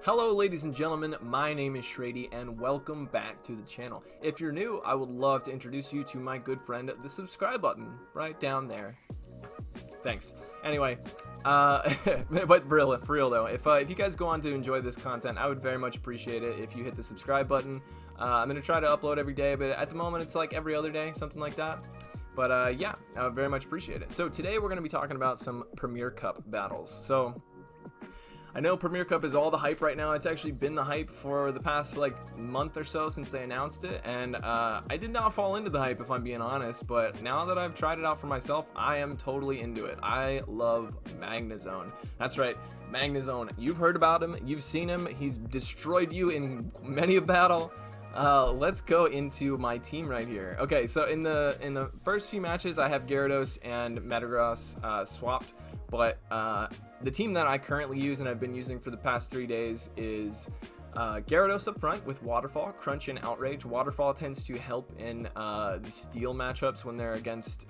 Hello ladies and gentlemen, my name is shraydee and welcome back to the channel. If you're new, I would love to introduce you to my good friend, the subscribe button, right down there. Thanks. Anyway, but for real though, if you guys go on to enjoy this content, I would very much appreciate it if you hit the subscribe button. I'm going to try to upload every day, but at the moment it's like every other day, something like that. But yeah, I would very much appreciate it. So today we're going to be talking about some Premier Cup battles. So I know Premier Cup is all the hype right now. It's actually been the hype for the past like month or so since they announced it, and I did not fall into the hype if I'm being honest, but now that I've tried it out for myself, I am totally into it. I love Magnezone. That's right, Magnezone. You've heard about him, you've seen him, he's destroyed you in many a battle. Let's go into my team right here. Okay, so in the first few matches I have Gyarados and Metagross swapped, but the team that I currently use and I've been using for the past 3 days is Gyarados up front with Waterfall, Crunch, and Outrage. Waterfall tends to help in the Steel matchups when they're against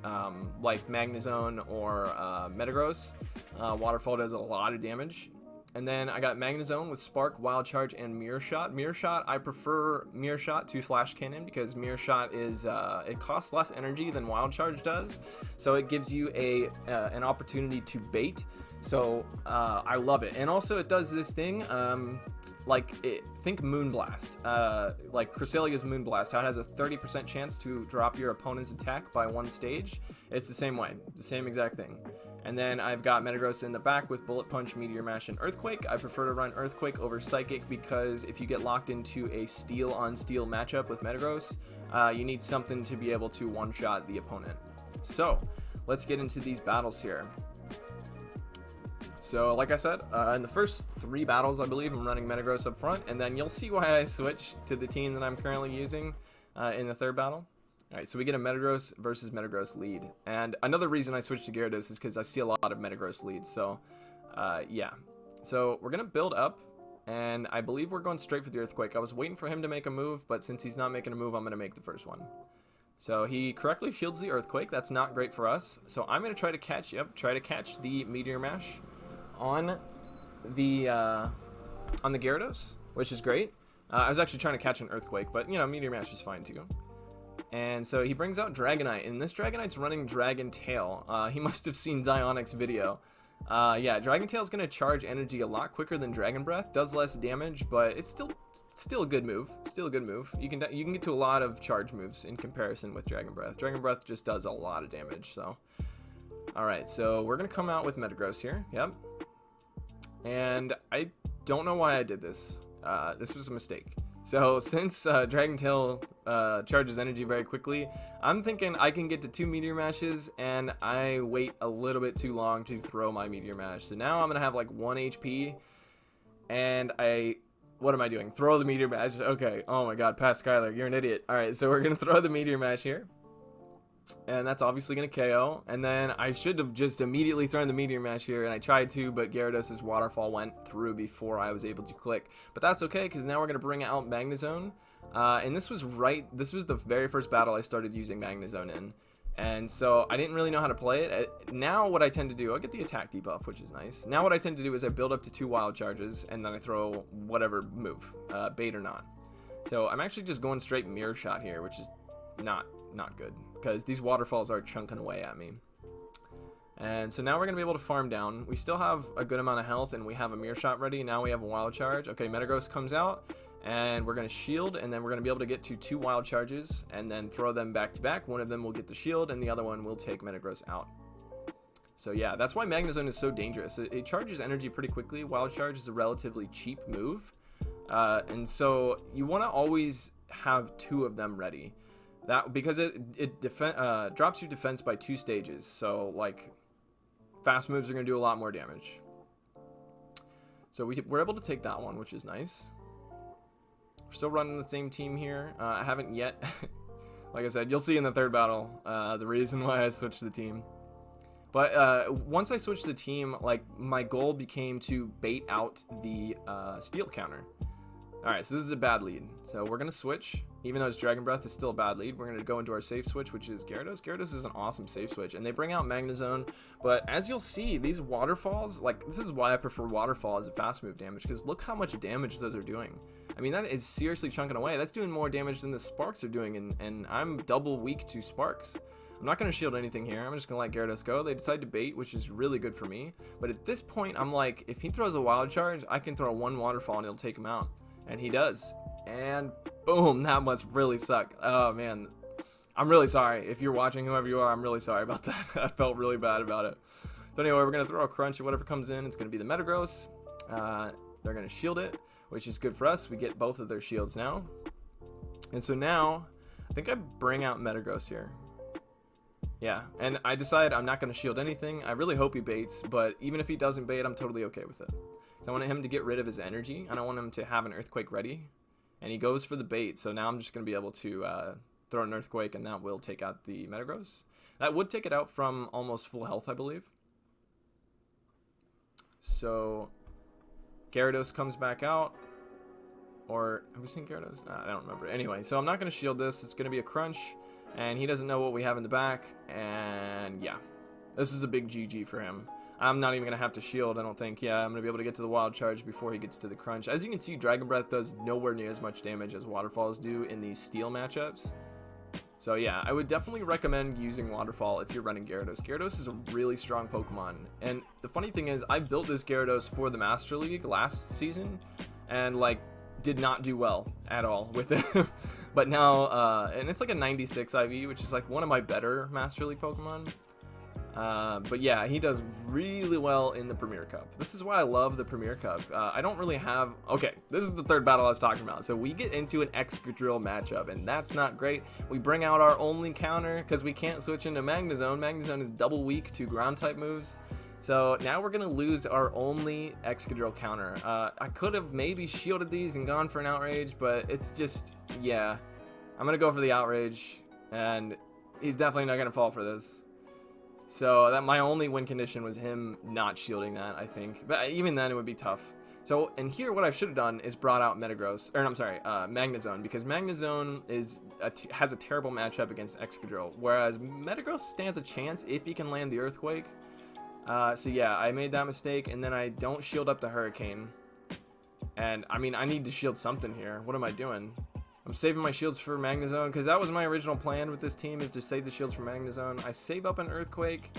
like Magnezone or Metagross. Waterfall does a lot of damage. And then I got Magnezone with Spark, Wild Charge, and Mirror Shot. Mirror Shot, I prefer Mirror Shot to Flash Cannon because Mirror Shot is it costs less energy than Wild Charge does, so it gives you an opportunity to bait. So I love it, and also it does this thing think Moonblast, like Cresselia's Moonblast, how it has a 30% chance to drop your opponent's attack by 1 stage. It's the same way, the same exact thing. And then I've got Metagross in the back with Bullet Punch, Meteor Mash, and Earthquake. I prefer to run Earthquake over Psychic because if you get locked into a Steel on Steel matchup with Metagross, you need something to be able to one-shot the opponent. So let's get into these battles here. So like I said, in the first 3 battles, I believe I'm running Metagross up front, and then you'll see why I switch to the team that I'm currently using in the 3rd battle. Alright, so we get a Metagross versus Metagross lead. And another reason I switched to Gyarados is because I see a lot of Metagross leads. So, yeah. So, we're going to build up, and I believe we're going straight for the Earthquake. I was waiting for him to make a move, but since he's not making a move, I'm going to make the first one. So, he correctly shields the Earthquake. That's not great for us. So, I'm going to try to catch the Meteor Mash on the Gyarados, which is great. I was actually trying to catch an Earthquake, but, you know, Meteor Mash is fine too. And so he brings out Dragonite, and this Dragonite's running Dragon Tail. He must have seen Zionic's video. Yeah, Dragon Tail's gonna charge energy a lot quicker than Dragon Breath. Does less damage, but it's still a good move. Still a good move. You can get to a lot of charge moves in comparison with Dragon Breath. Dragon Breath just does a lot of damage. So, all right, so we're gonna come out with Metagross here. Yep. And I don't know why I did this. This was a mistake. So since Dragon Tail charges energy very quickly, I'm thinking I can get to 2 Meteor Mashes, and I wait a little bit too long to throw my Meteor Mash. So now I'm going to have like 1 HP, and what am I doing? Throw the Meteor Mash. Okay, oh my god, pass Skylar, you're an idiot. Alright, so we're going to throw the Meteor Mash here. And that's obviously going to KO. And then I should have just immediately thrown the Meteor Mash here, and I tried to, but Gyarados' Waterfall went through before I was able to click. But that's okay, because now we're going to bring out Magnezone. And this was the very first battle I started using Magnezone in. And so I didn't really know how to play it. Now what I tend to do, I'll get the attack debuff, which is nice. Now what I tend to do is I build up to 2 Wild Charges, and then I throw whatever move, bait or not. So I'm actually just going straight Mirror Shot here, which is not good, because these waterfalls are chunking away at me. And so now we're going to be able to farm down. We still have a good amount of health, and we have a Mirror Shot ready. Now we have a Wild Charge. Okay, Metagross comes out, and we're going to shield, and then we're going to be able to get to 2 Wild Charges, and then throw them back to back. One of them will get the shield, and the other one will take Metagross out. So yeah, that's why Magnezone is so dangerous. It charges energy pretty quickly. Wild Charge is a relatively cheap move, and so you want to always have 2 of them ready. Because it drops your defense by 2 stages, so like fast moves are going to do a lot more damage. So we're able to take that one, which is nice. We're still running the same team here. I haven't yet, like I said, you'll see in the 3rd battle the reason why I switched the team. But once I switched the team, like my goal became to bait out the Steel counter. Alright, so this is a bad lead. So we're going to switch. Even though it's Dragon Breath is still a bad lead, we're going to go into our safe switch, which is Gyarados. Gyarados is an awesome safe switch, and they bring out Magnezone. But as you'll see, these waterfalls, like, this is why I prefer waterfall as a fast move damage, because look how much damage those are doing. I mean, that is seriously chunking away. That's doing more damage than the Sparks are doing, and I'm double weak to Sparks. I'm not going to shield anything here. I'm just going to let Gyarados go. They decide to bait, which is really good for me. But at this point, I'm like, if he throws a Wild Charge, I can throw one waterfall and it'll take him out. And he does. And boom, that must really suck. Oh man, I'm really sorry. If you're watching, whoever you are, I'm really sorry about that. I felt really bad about it. So anyway, we're going to throw a crunch at whatever comes in. It's going to be the Metagross. They're going to shield it, which is good for us. We get both of their shields now. And so now, I think I bring out Metagross here. Yeah, and I decide I'm not going to shield anything. I really hope he baits, but even if he doesn't bait, I'm totally okay with it. So I want him to get rid of his energy. I don't want him to have an Earthquake ready. And he goes for the bait, so now I'm just going to be able to throw an Earthquake, and that will take out the Metagross. That would take it out from almost full health, I believe. So Gyarados comes back out. Or, have we seen Gyarados? I don't remember. Anyway, so I'm not going to shield this. It's going to be a crunch. And he doesn't know what we have in the back. And yeah, this is a big GG for him. I'm not even going to have to shield, I don't think. Yeah, I'm going to be able to get to the Wild Charge before he gets to the crunch. As you can see, Dragon Breath does nowhere near as much damage as Waterfalls do in these Steel matchups. So yeah, I would definitely recommend using Waterfall if you're running Gyarados. Gyarados is a really strong Pokemon. And the funny thing is, I built this Gyarados for the Master League last season. And like, did not do well at all with it. But now, and it's like a 96 IV, which is like one of my better Master League Pokemon. But yeah, he does really well in the Premier Cup. This is why I love the Premier Cup. I don't really have... Okay, this is the third battle I was talking about. So we get into an Excadrill matchup, and that's not great. We bring out our only counter because we can't switch into Magnezone. Magnezone is double weak to ground-type moves. So now we're going to lose our only Excadrill counter. I could have maybe shielded these and gone for an Outrage, but it's just... Yeah, I'm going to go for the Outrage, and he's definitely not going to fall for this. So that my only win condition was him not shielding that, I think. But even then, it would be tough. So, and here what I should have done is brought out Metagross, or I'm sorry, Magnezone, because Magnezone has a terrible matchup against Excadrill, whereas Metagross stands a chance if he can land the Earthquake. So yeah, I made that mistake, and then I don't shield up the Hurricane. And, I mean, I need to shield something here. What am I doing? I'm saving my shields for Magnezone, because that was my original plan with this team, is to save the shields for Magnezone. I save up an Earthquake,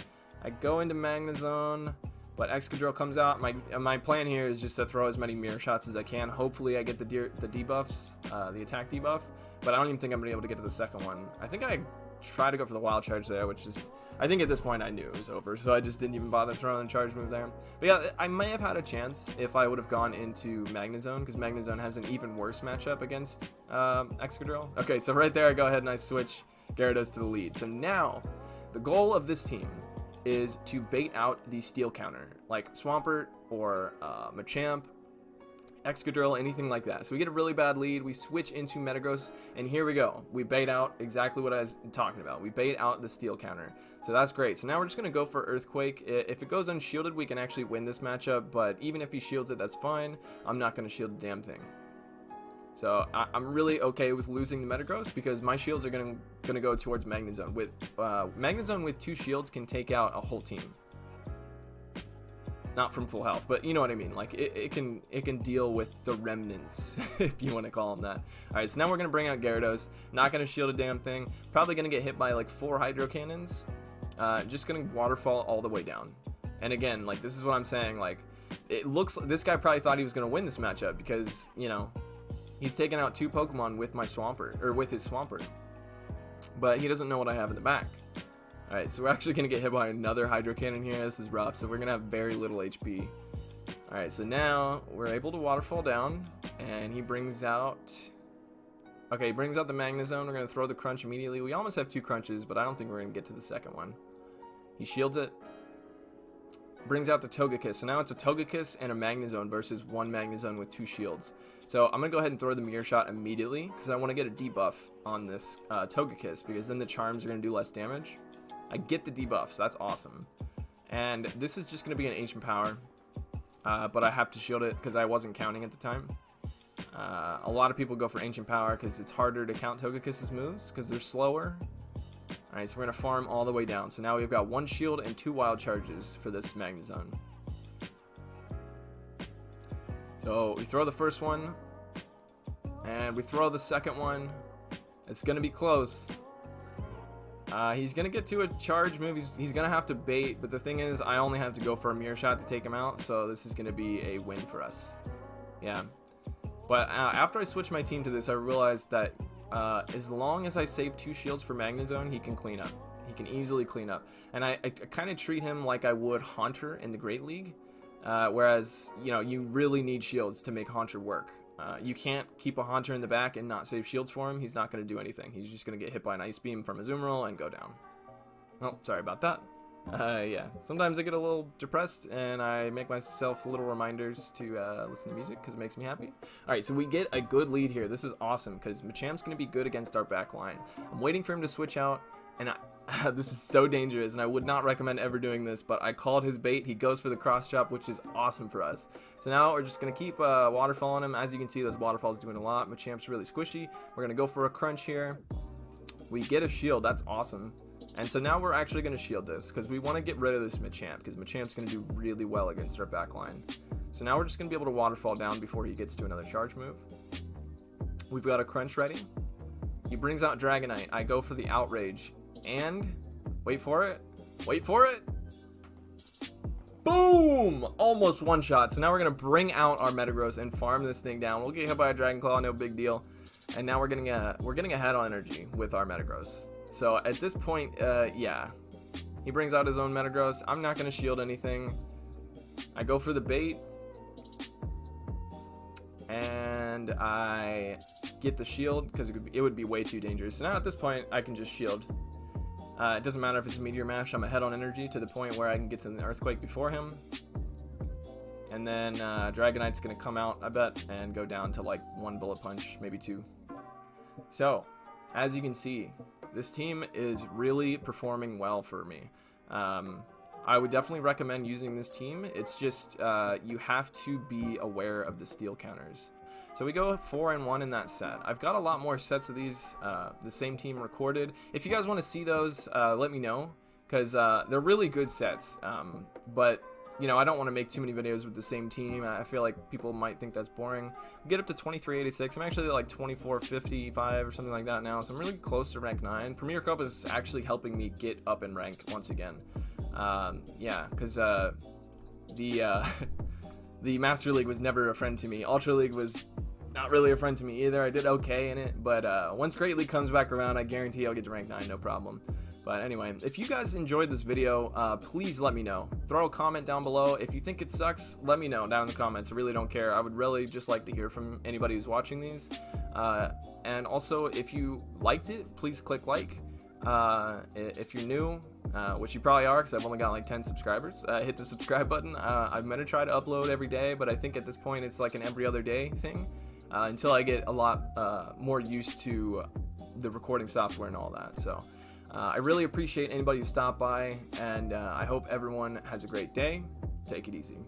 I go into Magnezone, but Excadrill comes out. My plan here is just to throw as many mirror shots as I can. Hopefully I get the debuffs, the attack debuff, but I don't even think I'm going to be able to get to the second one. I think I tried to go for the Wild Charge there, which is... I think at this point I knew it was over, so I just didn't even bother throwing a charge move there. But yeah, I may have had a chance if I would have gone into Magnezone, because Magnezone has an even worse matchup against Excadrill. Okay, so right there I go ahead and I switch Gyarados to the lead. So now, the goal of this team is to bait out the Steel counter, like Swampert or Machamp, Excadrill, anything like that. So we get a really bad lead, we switch into Metagross, and here we go. We bait out exactly what I was talking about. We bait out the Steel counter. So that's great. So now we're just going to go for Earthquake. If it goes unshielded, we can actually win this matchup, but even if he shields it, that's fine. I'm not going to shield the damn thing. So I'm really okay with losing the Metagross because my shields are going to go towards Magnezone. Magnezone with 2 shields can take out a whole team. Not from full health, but you know what I mean. Like it can deal with the remnants, if you want to call them that. All right, so now we're gonna bring out Gyarados. Not gonna shield a damn thing. Probably gonna get hit by like 4 Hydro Cannons. Just gonna waterfall all the way down. And again, like this is what I'm saying. Like it looks this guy probably thought he was gonna win this matchup because you know he's taken out 2 Pokemon with my Swampert or with his Swampert, but he doesn't know what I have in the back. Alright, so we're actually going to get hit by another Hydro Cannon here. This is rough, so we're going to have very little HP. Alright, so now we're able to Waterfall down, and he brings out... Okay, he brings out the Magnezone. We're going to throw the Crunch immediately. We almost have 2 Crunches, but I don't think we're going to get to the second one. He shields it. Brings out the Togekiss. So now it's a Togekiss and a Magnezone versus 1 Magnezone with 2 shields. So I'm going to go ahead and throw the Mirror Shot immediately, because I want to get a debuff on this Togekiss, because then the Charms are going to do less damage. I get the debuff, so that's awesome. And this is just going to be an Ancient Power, but I have to shield it because I wasn't counting at the time. A lot of people go for Ancient Power because it's harder to count Togekiss' moves because they're slower. Alright, so we're going to farm all the way down. So now we've got 1 shield and 2 wild charges for this Magnezone. So we throw the first one, and we throw the second one. It's going to be close. He's going to get to a charge move. He's going to have to bait, but the thing is, I only have to go for a mirror shot to take him out, so this is going to be a win for us. Yeah. But after I switched my team to this, I realized that as long as I save 2 shields for Magnezone, he can clean up. He can easily clean up. And I kind of treat him like I would Haunter in the Great League. Whereas, you know, you really need shields to make Haunter work. You can't keep a Haunter in the back and not save shields for him. He's not going to do anything. He's just going to get hit by an Ice Beam from Azumarill and go down. Oh, sorry about that. Yeah, sometimes I get a little depressed and I make myself little reminders to listen to music because it makes me happy. Alright, so we get a good lead here. This is awesome because Machamp's going to be good against our back line. I'm waiting for him to switch out, and this is so dangerous, and I would not recommend ever doing this, but I called his bait. He goes for the cross chop, which is awesome for us. So now we're just going to keep waterfall on him. As you can see, those waterfalls doing a lot. Machamp's really squishy. We're going to go for a crunch here. We get a shield. That's awesome. And so now we're actually going to shield this because we want to get rid of this Machamp because Machamp's going to do really well against our back line. So now we're just going to be able to waterfall down before he gets to another charge move. We've got a crunch ready. He brings out Dragonite. I go for the Outrage. And wait for it. Wait for it. Boom! Almost one shot. So now we're going to bring out our Metagross and farm this thing down. We'll get hit by a Dragon Claw, no big deal. And now we're getting ahead on energy with our Metagross. So at this point, yeah, he brings out his own Metagross. I'm not going to shield anything. I go for the bait, and I get the shield because it would be way too dangerous. So now at this point, I can just shield. It doesn't matter if it's a Meteor Mash. I'm ahead on energy to the point where I can get to the Earthquake before him. And then Dragonite's going to come out, I bet, and go down to like 1 bullet punch, maybe 2. So, as you can see, this team is really performing well for me. I would definitely recommend using this team. It's just you have to be aware of the steal counters. So we go 4-1 in that set. I've got a lot more sets of these, the same team recorded. If you guys want to see those, let me know, because they're really good sets. But you know, I don't want to make too many videos with the same team. I feel like people might think that's boring. We get up to 2386. I'm actually at like 2455 or something like that now, so I'm really close to rank 9. Premier Cup is actually helping me get up in rank once again. Yeah, because the Master League was never a friend to me. Ultra League was not really a friend to me either. I did okay in it, but once Great League comes back around, I guarantee I'll get to rank 9, no problem. But anyway, if you guys enjoyed this video, please let me know. Throw a comment down below. If you think it sucks, let me know down in the comments. I really don't care. I would really just like to hear from anybody who's watching these. And also, if you liked it, please click like. If you're new, which you probably are because I've only got like 10 subscribers, hit the subscribe button. I'm going to try to upload every day, but I think at this point it's like an every other day thing until I get a lot more used to the recording software and all that. So I really appreciate anybody who stopped by, and I hope everyone has a great day. Take it easy.